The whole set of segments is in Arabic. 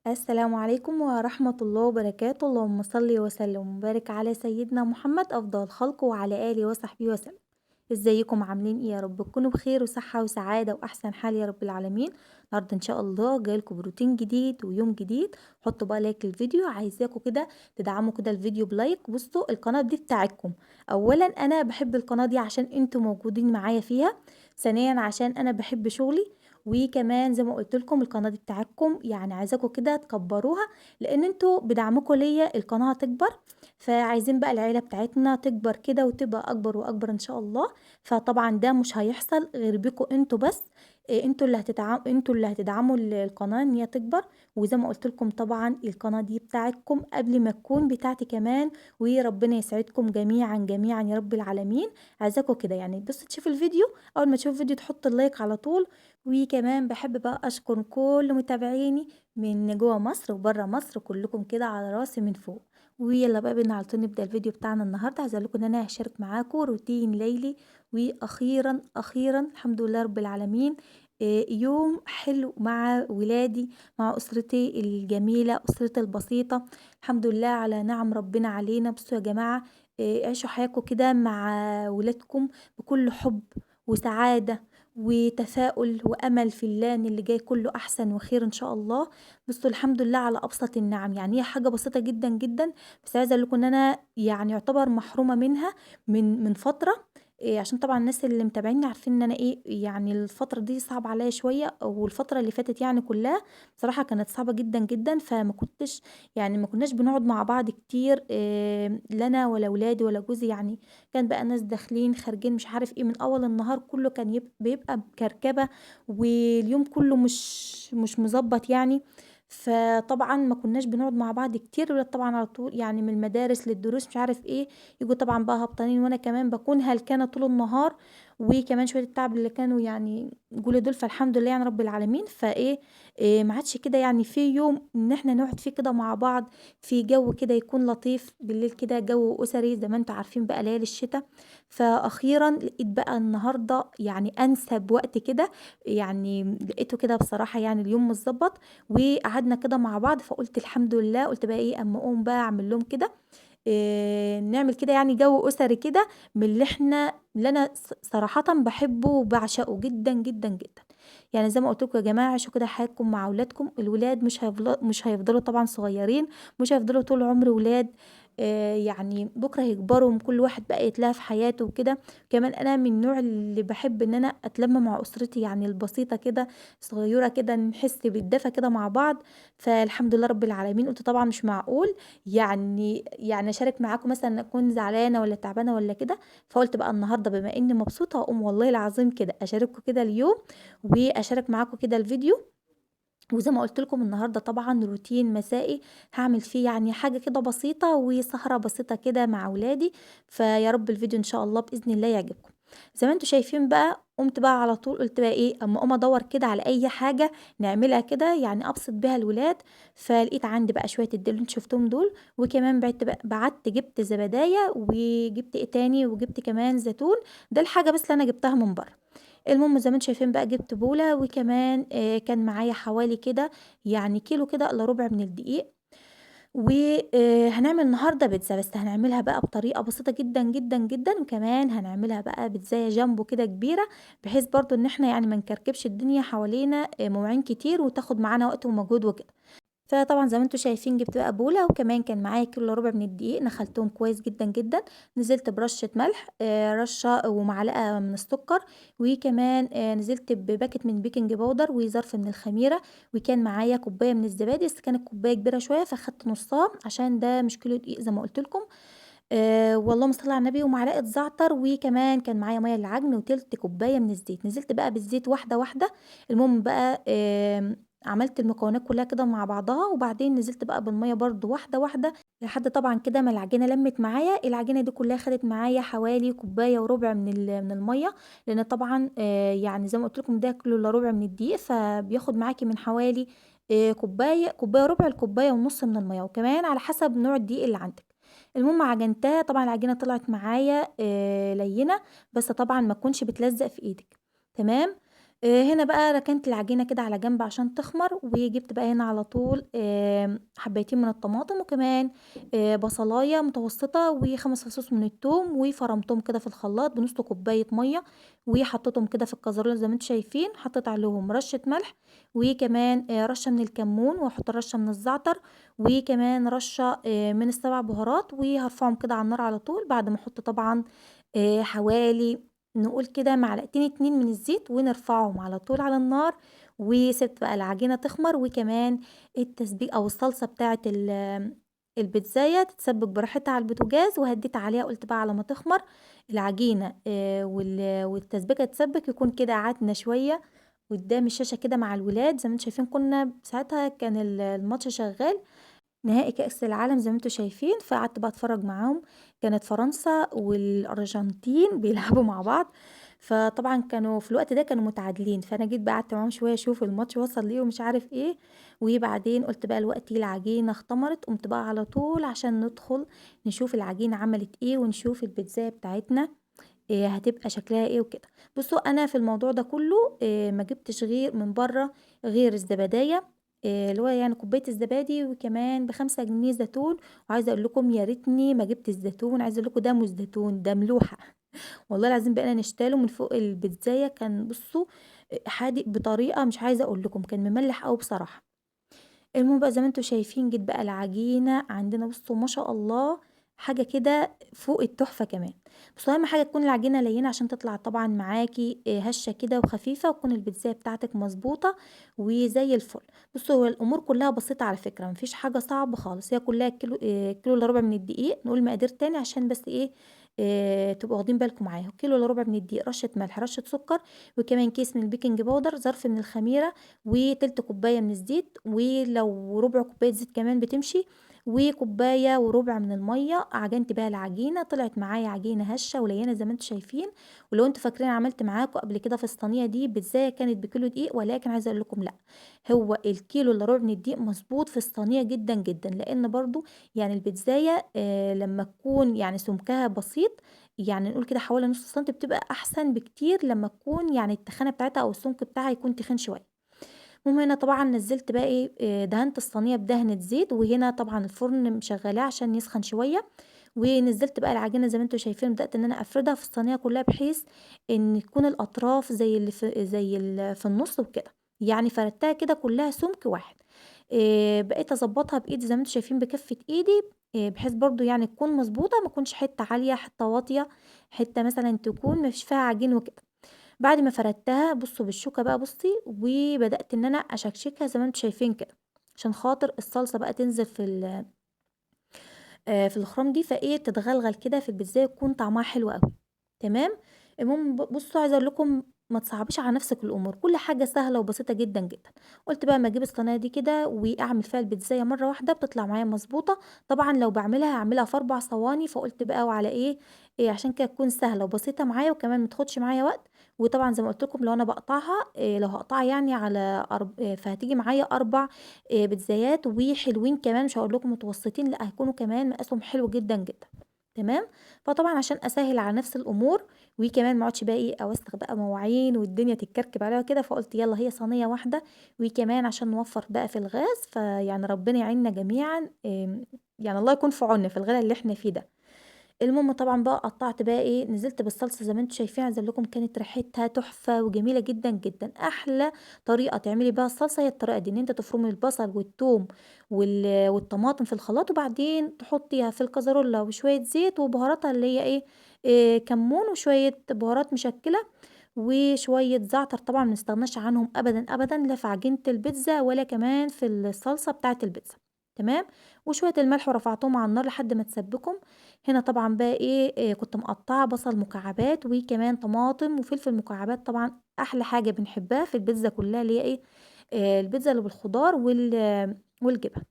السلام عليكم ورحمة الله وبركاته. اللهم صل وسلم وبارك على سيدنا محمد أفضل الخلق وعلى آله وصحبه وسلم. ازيكم عاملين ايه؟ يا رب تكونوا بخير وصحة وسعادة وأحسن حال يا رب العالمين. النهاردة إن شاء الله جايلكم بروتين جديد ويوم جديد. حطوا بقى لايك للفيديو، عايزاكم كده تدعموا كده الفيديو بلايك. بصوا القناة دي بتاعتكم. أولا أنا بحب القناة دي عشان انتوا موجودين معايا فيها. ثانيا عشان أنا بحب شغلي. وكمان زي ما قلت لكم القناه دي بتاعتكم، يعني عايزاكم كده تكبروها لان انتوا بدعمكم ليا القناه هتكبر. فعايزين بقى العيله بتاعتنا تكبر كده وتبقى اكبر واكبر ان شاء الله. فطبعا ده مش هيحصل غير بيكم انتوا بس. انتوا اللي هتدعموا القناه ان هي تكبر. وزي ما قلت لكم طبعا القناه دي بتاعتكم قبل ما تكون بتاعتي كمان. وربنا يسعدكم جميعا جميعا يا رب العالمين. عايزاكم كده يعني بص تشوف الفيديو، اول ما تشوف الفيديو تحط اللايك على طول. وكمان بحب بقى اشكر كل متابعيني من جوه مصر وبره مصر، كلكم كده على راسي من فوق. ويلا بقى بينا على طول نبدا الفيديو بتاعنا النهارده. عايزه اقول لكم ان انا هشارك معاكم روتين ليلي. واخيرا اخيرا الحمد لله رب العالمين. يوم حلو مع ولادي، مع اسرتي الجميله، اسرتي البسيطه. الحمد لله على نعم ربنا علينا. بصوا يا جماعه، عيشوا حياتكم كده مع ولادكم بكل حب وسعاده وتفاؤل وامل في الله ان اللي جاي كله احسن وخير ان شاء الله. بصوا الحمد لله على ابسط النعم، يعني هي حاجه بسيطه جدا جدا. بس عايزه اقول لكم ان انا يعني يعتبر محرومه منها من فتره. عشان طبعا الناس اللي متابعيني عارفين ان انا يعني الفتره دي صعب عليا شويه، والفتره اللي فاتت يعني كلها بصراحه كانت صعبه جدا جدا. فما كنتش يعني ما كناش بنقعد مع بعض كتير، لا انا ولا ولادي ولا جوزي يعني. كان بقى ناس داخلين خارجين مش عارف ايه، من اول النهار كله كان بيبقى مكركبة. واليوم كله مش مظبط يعني. فطبعا ما كناش بنقعد مع بعض كتير. الولاد طبعا على طول يعني من المدارس للدروس مش عارف ايه، يجوا طبعا بقى هبطانين، وانا كمان بكون هلكانه طول النهار. وكمان شويه التعب اللي كانوا يعني جولي دول، فالحمد لله يعني رب العالمين. ما عادش كده يعني في يوم ان احنا نقعد فيه كده مع بعض في جو كده يكون لطيف بالليل كده، جو اسري زي ما انتوا عارفين بقى ليالي الشتاء. فاخيرا لقيت بقى النهارده يعني انسب وقت كده. يعني لقيته كده بصراحه يعني اليوم متظبط. وقعدنا كده مع بعض، فقلت الحمد لله. قلت بقى اما اقوم بقى اعمل لهم كده، نعمل كده يعني جو اسري كده من اللي انا صراحه بحبه وبعشقه جدا جدا جدا. يعني زي ما قلت لكم يا جماعه، عيشوا كده حياتكم مع اولادكم. الولاد مش هيفضلوا طبعا صغيرين، مش هيفضلوا طول العمر ولاد. يعني بكره هيكبروا كل واحد بقى يتلاهى في حياته وكده. كمان انا من النوع اللي بحب ان انا اتلم مع اسرتي يعني البسيطه كده، صغيره كده، نحس بالدفى كده مع بعض. فالحمد لله رب العالمين. قلت طبعا مش معقول يعني اشارك معاكم مثلا اكون زعلانه ولا تعبانه ولا كده. فقلت بقى النهارده بما اني مبسوطه اقوم والله العظيم كده اشارككم كده اليوم، واشارك معاكم كده الفيديو. وزي ما قلت لكم النهارده طبعا روتين مسائي هعمل فيه يعني حاجه كده بسيطه وسهره بسيطه كده مع اولادي. فيا رب الفيديو ان شاء الله باذن الله يعجبكم. زي ما انتم شايفين بقى قمت بقى على طول قلت بقى اما اقوم ادور كده على اي حاجه نعملها كده يعني ابسط بيها الولاد. فلقيت عندي بقى شويه الدل اللي انتوا شفتهم دول. وكمان بعت جبت زبدايه وجبت ايه تاني وجبت كمان زيتون. ده الحاجه بس اللي انا جبتها من بره. المهم زي ما انتم شايفين بقى جبت بولة. وكمان كان معايا حوالي كده يعني كيلو كده الا ربع من الدقيق. وهنعمل النهارده بيتزا، بس هنعملها بقى بطريقه بسيطه جدا جدا جدا. وكمان هنعملها بقى بيتزايه جامبو كده كبيره، بحيث برضو ان احنا يعني ما نكركبش الدنيا حوالينا مواعين كتير وتاخد معانا وقت ومجهود وكده. فطبعا زي ما انتم شايفين جبت بقى بولة، وكمان كان معايا كيلو الا ربع من الدقيق نخلتهم كويس جدا جدا. نزلت برشة ملح، رشة ومعلقة من السكر. وكمان نزلت بباكت من بيكنج باودر وظرف من الخميرة. وكان معايا كوباية من الزبادي، بس كانت كوباية كبيرة شوية فاخدت نصها عشان ده مش كيلو دقيق زي ما قلت لكم. واللهم صل على النبي. ومعلقة زعتر. وكمان كان معايا مية العجن وتلت كوباية من الزيت. نزلت بقى بالزيت واحدة واحدة. المهم بقى عملت المكونات كلها كده مع بعضها، وبعدين نزلت بقى بالمية برضو واحدة واحدة لحد طبعا كده ما العجينة لمت معايا. العجينة دي كلها خدت معايا حوالي كوباية وربع من المية. لان طبعا يعني زي ما قلت لكم ده كيلو الا ربع من الدقيق، فبياخد معاكي من حوالي كوباية ربع لكوباية ونص من المية، وكمان على حسب نوع الدقيق اللي عندك. المهم عجنتها طبعا العجينة طلعت معايا لينة، بس طبعا ما تكونش بتلزق في ايدك. تمام. هنا بقى ركنت العجينة كده على جنب عشان تخمر، وجِبت بقى هنا على طول حبّايتين من الطماطم، وكمان بصلاية متوسطة، و5 فصوص من التوم، وفرمتهم كده في الخلاط بنُص كوباية مَيّة، وحطيتهم كده في الكازرولة زي ما أنتم شايفين، حطيت عليهم رشة ملح، وكمان رشة من الكمون، وهاحط رشة من الزعتر، وكمان رشة من ال7 بهارات، وهارفعهم كده على النار على طول، بعد ما أحط طبعًا حوالي نقول كده معلقتين 2 من الزيت، ونرفعهم على طول على النار، وسِبت بقى العجينة تخمر، وكمان التسبيك أو الصلصة بتاعة البيتزاية تتسبك براحتها على البوتاجاز، وهدّيت عليها قُلت بقى على ما تخمر العجينة والتسبيكة تتسبك يكون كده قعدنا شوية قدّام الشاشة كده مع الولاد، زي ما أنتم شايفين كنا ساعتها كان الماتش شغال نهائي كأس العالم زي ما أنتم شايفين، فقعدت بقى أتفرّج معاهم، كانت فرنسا والأرجنتين بيلعبوا مع بعض، فطبعًا كانوا في الوقت ده كانوا متعادلين، فأنا جيت بقى قعدت معاهم شوية أشوف الماتش وصل لإيه ومش عارف إيه، وبعدين قُلت بقى دلوقتي العجينة اختمرت، قُمت بقى على طول عشان ندخل نشوف العجينة عملت إيه، ونشوف البيتزاية بتاعتنا هتبقى شكلها إيه وكده. بُصّوا أنا في الموضوع ده كلّه ما جبتش غير من برّه غير الزبادية اللي هو يعني كوباية الزبادي وكمان ب5 جنيه زيتون، وعايزة أقول لكم يا ريتني ما جبت الزيتون، عايزة أقول لكم ده مش زيتون ده ملوحة، والله العظيم بقينا نشتاله من فوق البيتزاية كان بُصّوا حادق بطريقة مش عايزة أقول لكم، كان مملح أوي بصراحة. المهم بقى زي ما أنتم شايفين جيت بقى العجينة عندنا بُصّوا ما شاء الله حاجة كده فوق التحفة كمان. بُصّوا أهم حاجة تكون العجينة لينة عشان تطلع طبعًا معاكِ هشة كده وخفيفة وتكون البيتزاية بتاعتِك مضبوطة وزي الفل. بُصّوا هو الأمور كلّها بسيطة على فكرة ما فيش حاجة صعبة خالص، هي كلّها كيلو إلا ربع من الدقيق، نقول مقادير تاني عشان بس إيه، تبقوا واخدين بالكم معايا، كيلو إلا ربع من الدقيق، رشة ملح، رشة سكر، وكمان كيس من البيكنج باودر، ظرف من الخميرة، وتِلت كوباية من الزيت، ولو ربع كوباية زيت كمان بتمشي، وكوباية وربع من المَيّة، عجنت بيها العجينة، طلعت معايا عجينة هشة وليّنة زي ما أنتم شايفين، ولو أنتم فاكرين عملت معاكم قبل كده في الصينية دي بيتزاية كانت بكيلو دقيق، ولكن عايزة أقول لكم لأ، هو الكيلو إلا ربع من الدقيق مضبوط في الصينية جدًا، جدًا، لإن برضه يعني البيتزاية لمّا تكون يعني سمكها بسيط، يعني نقول كده حوالي نُص سنتي بتبقى أحسن بكتير لمّا تكون يعني التخانة بتاعتها أو السمك بتاعها يكون تخين شوية. المهم هنا طبعًا نزّلت بقى إيه، دهنت الصينية بدهنة زيت، وهنا طبعًا الفرن مشغّلاه عشان يسخن شوية، ونزّلت بقى العجينة زي ما أنتم شايفين، بدأت إن أنا أفردها في الصينية كلّها بحيث إن تكون الأطراف زي اللي في النُص وكده، يعني فردتها كده كلّها سُمك واحد. بقيت أضبّطها بإيدي زي ما أنتم شايفين بكَفّة إيدي، بحيث برضه يعني تكون مضبوطة، ما تكونش حتّة عالية، حتّة واطية، حتّة مثلًا تكون ما فيش فيها عجين وكده. بعد ما فردتها بُصّوا بالشوكة بقى بُصّي، وبدأت إن أنا أشكشكها زي ما أنتم شايفين كده، عشان خاطر الصلصة بقى تنزل في الخرام دي، فإيه تتغلغل كده في البيتزاية ويكون طعمها حلو أوي، تمام؟ المهم بُصّوا عايزة أقول لكم ما تصعّبيش على نفسِك الأمور، كل حاجة سهلة وبسيطة جدًا، جدًا. قُلت بقى أمّا أجيب الصينية دي كده وأعمل فيها البيتزاية مرّة واحدة بتطلع معايا مضبوطة، طبعًا لو باعملها هاعملها في 4 صواني، فقُلت بقى وعلى إيه، عشان كده تكون سهلة وبسيطة معايا وكمان ما تاخدش معايا وقت، وطبعًا زي ما قُلت لكم لو أنا باقطعها لو هاقطعها يعني على فهتيجي معايا 4 بيتزايات وحلوين كمان مش هاقول لكم متوسطين، لأ هيكونوا كمان مقاسهم حلو جدًا، جدًا، تمام؟ فطبعًا عشان أسهّل على نفسي الأمور وكمان ما اقعدش بقى إيه أوسّخ بقى مواعين والدنيا تتكركب عليَّ وكده، فقُلت يالّا هي صينية واحدة وكمان عشان نوفّر بقى في الغاز، فيعني ربنا يعيننا جميعًا يعني الله يكون في عوننا في الغلا اللي إحنا فيه ده. المهم طبعًا بقى قطّعت بقى إيه، نزلت بالصلصة زي ما أنتم شايفين، عايزة أقول لكم كانت ريحتها تحفة وجميلة جدًا، جدًا. أحلى طريقة تعملي بيها الصلصة هي الطريقة دي، إن أنتِ تفرمي البصل والثوم والطماطم في الخلاط وبعدين تحطيها في الكازرولة وشوية زيت وبهاراتها اللي هي إيه، كمون وشوية بهارات مشكّلة وشوية زعتر طبعًا ما نستغناش عنهم أبدًا، أبدًا لا في عجينة البيتزا ولا كمان في الصلصة بتاعة البيتزا، تمام؟ وشوية الملح ورفعتهم على النار لحد ما اتسبّكوا. هنا طبعًا بقى إيه، كنت مقطّعة بصل مكعبات وكمان طماطم وفلفل مكعبات، طبعًا أحلى حاجة بنحبها في البيتزا كلّها اللي هي إيه، البيتزا اللي بالخضار والجبن.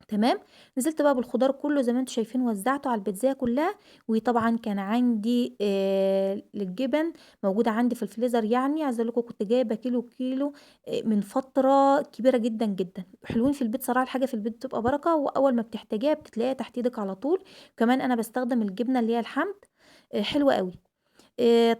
تمام، نزلت بقى بالخضار كلّه زي ما أنتم شايفين وزّعته على البيتزاية كلّها، وطبعًا كان عندي الجبن موجودة عندي في الفريزر يعني، عايزة أقول لكم كنت جايبة كيلو من فترة كبيرة جدًا، جدًا، حلوين في البيت صراحة الحاجة في البيت بتبقى بركة، وأول ما بتحتاجيها بتلاقيها تحت إيدِك على طول، كمان أنا باستخدم الجبنة اللي هي الحمض حلوة أوي.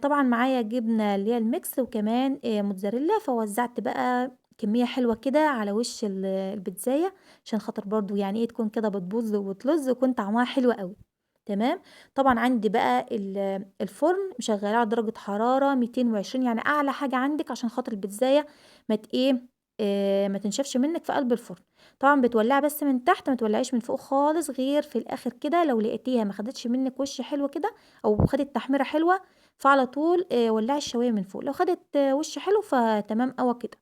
طبعًا معايا جبنة اللي هي الميكس وكمان موتزاريلا، فوزّعت بقى كمية حلوة كده على وش البيتزاية، عشان خاطر برضه يعني إيه تكون كده بتبُظ وتلُظ ويكون طعمها حلو أوي، تمام. طبعًا عندي بقى الفرن مشغّلاه على درجة حرارة 220 يعني أعلى حاجة عندِك عشان خاطر البيتزاية ما ت إيه، ما تنشفش منِّك في قلب الفرن. طبعًا بتولّعي بس من تحت ما تولّعيش من فوق خالص غير في الآخر كده لو لقيتيها ما خدتش منِّك وِش حلو كده أو خدت تحميرة حلوة، فعلى طول ولّعي الشواية من فوق، لو خدت وِش حلو فتمام أوي كده.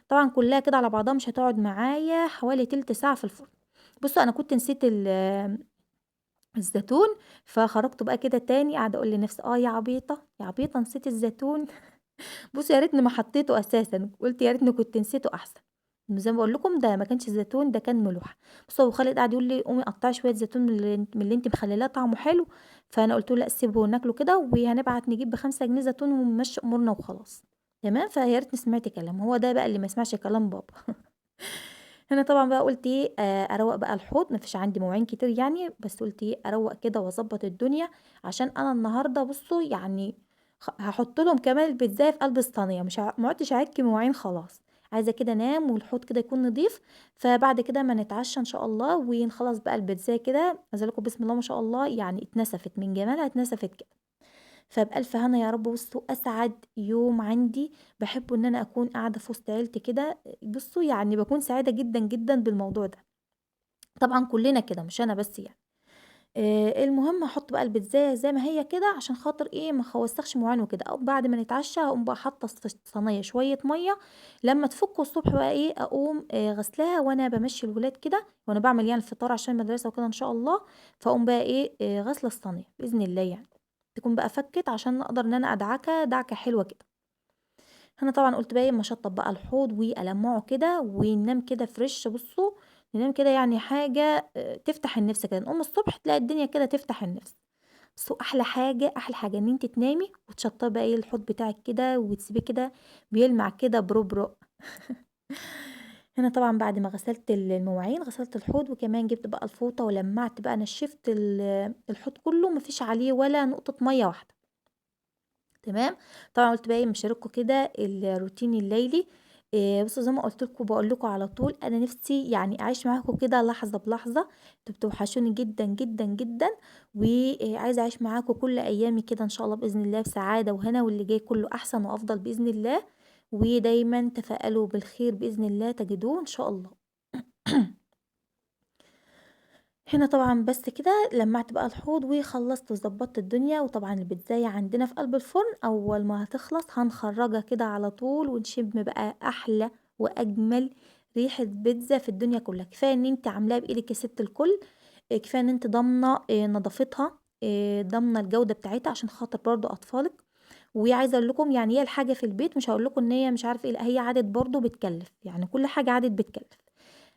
طبعًا كلّها كده على بعضها مش هتقعد معايا حوالي تِلت ساعة في الفرن. بُصّوا أنا كنت نسيت الزيتون، فخرجت بقى كده تاني قاعدة أقول لنفسي يا عبيطة، يا عبيطة نسيتِ الزيتون. بُصّي يا ريتني ما حطيته أساسًا، قُلت يا ريتني كنت نسيته أحسن. زي ما باقول لكم ده ما كانش زيتون ده كان ملوحة. بُصّوا أبو خالد قعد يقول لي: "قومي قطّعي شوية زيتون من اللي أنتِ مخلّلاه طعمه حلو." فأنا قُلت له: "لأ سيبه ناكله كده وهنبعت نجيب ب5 جنيه زيتون ونمشّي أمورنا وخلاص." تمام، فيا ريتني سمعت كلامه، هو ده بقى اللي ما يسمعش كلام بابا. هنا طبعًا بقى قُلت إيه، أروّق بقى الحوض، ما فيش عندي مواعين كتير يعني، بس قُلت إيه، أروّق كده وأضبّط الدنيا، عشان أنا النهارده بُصّوا يعني هاحُط لهم كمان البيتزاية في قلب الصينية، مش ما عُدتش هاعِك مواعين خلاص، عايزة كده أنام والحوض كده يكون نضيف، فبعد كده أمّا نتعشى إن شاء الله ونخلّص بقى البيتزاية كده، عايزة أقول لكم بسم الله ما شاء الله يعني اتنسفت من جمالها اتنسفت كده. فبألف هنا يا رب. بُصّوا أسعد يوم عندي باحبه إن أنا أكون قاعدة في وسط عيلتي كده، بُصّوا يعني باكون سعيدة جدًا، جدًا بالموضوع ده، طبعًا كلنا كده مش أنا بس يعني. المهم هاحط بقى البيتزاية زي ما هي كده عشان خاطر إيه ما أوسّخش مواعين وكده، أو بعد ما نتعشى هاقوم بقى حاطة في صينية شوية مَيّة، لمّا تفُك الصبح بقى إيه أقوم غاسلاها وأنا بامشّي الولاد كده، وأنا باعمل يعني الفطار عشان المدرسة وكده إن شاء الله، فاقوم بقى إيه غاسلة الصينية بإذن الله يعني، تكون بقى فكِّت عشان أقدر إن أنا أدعكها دعكة حلوة كده. أنا طبعًا قُلت بقى إيه أمّا أشطّب بقى الحوض وألمّعه كده وننام كده فريش بُصّوا، ننام كده يعني حاجة تفتح النِفس كده، نقوم الصبح تلاقي الدنيا كده تفتح النِفس. بُصّوا أحلى حاجة، أحلى حاجة إن أنتِ تنامي وتشطّبي بقى إيه الحوض بتاعِك كده وتسيبيه كده بيلمع كده برُبرُق. هنا طبعًا بعد ما غسلت المواعين، غسلت الحوض وكمان جِبت بقى الفوطة ولمّعت بقى نشّفت الحوض كُلّه ما فيش عليه ولا نقطة مَيّة واحدة. تمام، طبعًا قُلت بقى إيه مش هارككم كده الروتين الليلي. بُصّوا زي ما قُلت لكم باقول لكم على طول أنا نِفْسي يعني أعيش معاكم كده لحظة بلحظة، أنتم بتوحشوني جدًا، جدًا، جدًا، عايزة أعيش معاكم كل أيامي كده إن شاء الله بإذن الله بسعادة وهنا واللي جاي كُلّه أحسن وأفضل بإذن الله، ودايمًا تفائلوا بالخير بإذن الله تجدوه إن شاء الله. هنا طبعًا بس كده لمّعت بقى الحوض وخلّصت وضبّطت الدنيا، وطبعًا البيتزاية عندنا في قلب الفرن أول ما هتخلص هنخرّجها كده على طول ونشم بقى أحلى وأجمل ريحة بيتزا في الدنيا كلّها، كفاية إن أنتِ عاملاها بإيدِك يا سِت الكل، كفاية إن أنتِ ضامنة نضافتها، ضامنة الجودة بتاعتها عشان خاطر برضه أطفالِك، وعايزة أقول لكم يعني هي الحاجة في البيت مش هاقول لكم إن هي مش عارفة إيه، لأ هي عادة برضه بتكلّف، يعني كل حاجة عادة بتكلّف.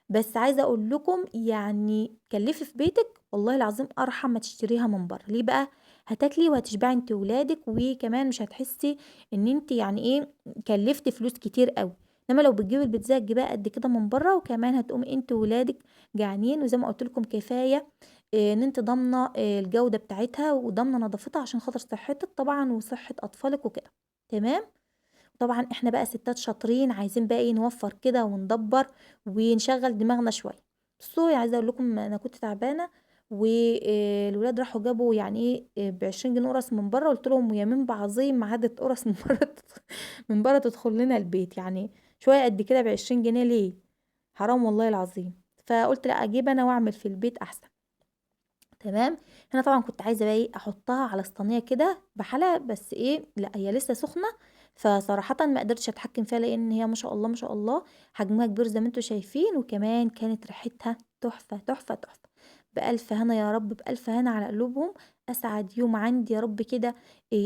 بس عايزة أقول لكم يعني كلّفي في بيتِك والله العظيم أرحم ما تشتريها من برّه، ليه بقى؟ هتاكلي وهتشبعي أنتِ وولادِك، وكمان مش هتحسّي إن أنتِ يعني إيه، كلّفتِ فلوس كتير أوي، إنّما لو بتجيبي البيتزاية تجيبيها قد كده من برّه، وكمان هتقومي أنتِ وولادِك جعانين، وزي ما قُلت لكم كفاية إن أنتِ ضامنة الجودة بتاعتها، وضامنة نضافتها عشان خاطر صحتِك طبعًا وصحة أطفالِك وكده، تمام؟ طبعًا إحنا بقى ستات شاطرين عايزين بقى إيه نوفّر كده وندبّر ونشغّل دماغنا شوية. بُصّوا عايزة أقول لكم أنا كنت تعبانة الولاد راحوا جابوا يعني إيه ب20 جنيه قُرَص من برّه، قُلت لهم يمين بعظيم ما عادت قُرَص من برّه من برّه تدخل لنا البيت، يعني شوية قد كده ب20 جنيه ليه؟ حرام والله العظيم. فقُلت لأ أجيب أنا وأعمل في البيت أحسن. تمام، هنا طبعًا كنت عايزة بقى إيه، أحطها على الصينية كده بحالها بس إيه، لأ هي لسه سخنة، فصراحةً ما قدرتش أتحكم فيها لإن هي ما شاء الله، ما شاء الله حجمها كبير زي ما أنتم شايفين، وكمان كانت ريحتها تحفة، تحفة، تحفة. بألف هنا يا رب، بألف هنا على قلوبهم، أسعد يوم عندي يا رب كده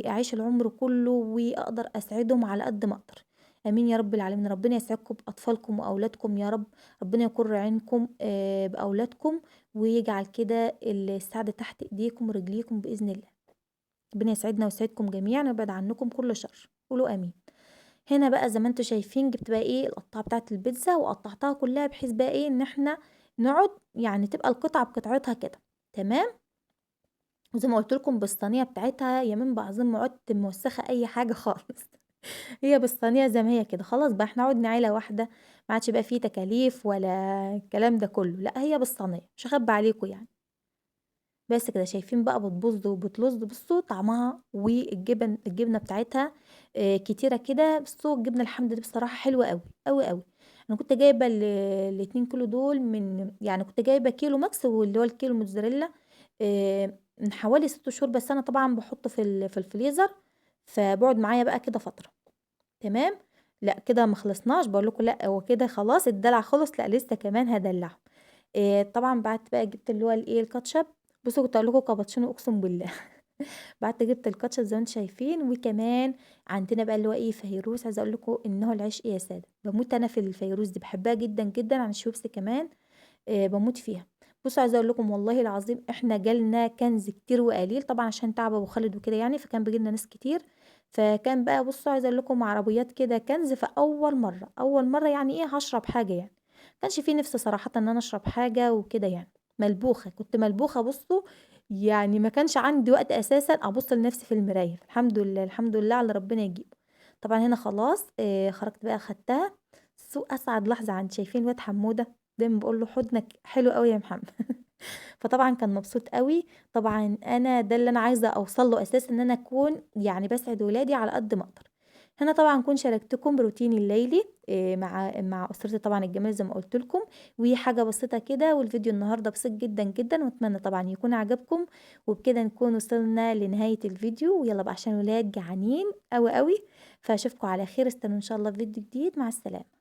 أعيش العمر كله وأقدر أسعدهم على قد ما أقدر. آمين يا رب العالمين، ربنا يسعدكم بأطفالكم وأولادكم يا رب، ربنا يقر عينكم بأولادكم. ويجعل كده السعادة تحت إيديكم ورجليكم بإذن الله. ربنا يسعدنا ويسعدكم جميعًا ويبعد عنكم كل شر، قولوا آمين. هنا بقى زي ما أنتم شايفين جبت بقى إيه القطّاعة بتاعة البيتزا وقطّعتها كلّها بحيث بقى إيه إن إحنا نقعد يعني تبقى القطعة بقطعتها كده، تمام؟ وزي ما قُلت لكم بالصينية بتاعتها يمين بعظيم ما عُدت موسّخة أي حاجة خالص. هي بالصينية زي ما هي كده، خلاص بقى إحنا عُدنا عيلة واحدة، ما عادش بقى في تكاليف ولا الكلام ده كلّه، لأ هي بالصينية، مش هاخبّي عليكم يعني. بس كده شايفين بقى بتبُظ وبتلُظ، بُصّوا طعمها الجبنة بتاعتها كتيرة كده، بُصّوا الجبنة الحمد لله بصراحة حلوة أوي، أوي، أوي. أنا كنت جايبة ال2 كيلو دول يعني كنت جايبة كيلو ماكس واللي هو الكيلو موتزاريلا من حوالي 6 شهور، بس أنا طبعًا باحطه في الفريزر، فبيقعد معايا بقى كده فترة، تمام. لأ كده ما خلصناش، باقول لكم لأ هو كده خلاص الدلع خلص، لأ لسه كمان هادلّعهم. طبعًا بعدت بقى جبت اللي هو الإيه الكاتشب، بُصّوا كنت هاقول لكم كابتشينو أقسم بالله. بعدت جبت الكاتشب زي ما أنتم شايفين، وكمان عندنا بقى اللي هو إيه فيروز، عايزة أقول لكم إنه العشق يا سادة، باموت أنا في الفيروز دي، باحبها جدًا، جدًا عن الشيبسي كمان، باموت فيها. بُصّوا عايزة أقول لكم والله العظيم إحنا جالنا كنز كتير وقليل، طبعًا عشان تعب أبو خالد وكده يعني، فكان بييجي لنا ناس كتير، فكان بقى بُصّوا عايزة أقول لكم عربيات كده كنز، فأول مرّة، أول مرّة يعني إيه هاشرب حاجة يعني، ما كانش في نِفْس صراحةً إن أنا أشرب حاجة وكده يعني، ملبوخة، كنت ملبوخة بُصّوا، يعني ما كانش عندي وقت أساسًا أبُص لنَفْسي في المراية، الحمد لله، الحمد لله على اللي ربنا يجيبه. طبعًا هنا خلاص خرجت بقى أخدتها، أسعد لحظة عندي، شايفين الواد حمودة؟ دايمًا باقول له حضنك حلو أوي يا محمد. فطبعًا كان مبسوط أوي، طبعًا أنا ده اللي أنا عايزة أوصل له أساسًا إن أنا أكون يعني باسعد ولادي على قد ما أقدر. هنا طبعًا أكون شاركتكم بروتيني الليلي مع أسرتي طبعًا الجميلة زي ما قُلت لكم، وحاجة بسيطة كده والفيديو النهارده بسيط جدًا، جدًا، وأتمنى طبعًا يكون عجبكم، وبكده نكون وصلنا لنهاية الفيديو، ويالّا بقى عشان الولاد جعانين أوي، أوي، فأشوفكم على خير، استنوا إن شاء الله في فيديو جديد، مع السلامة.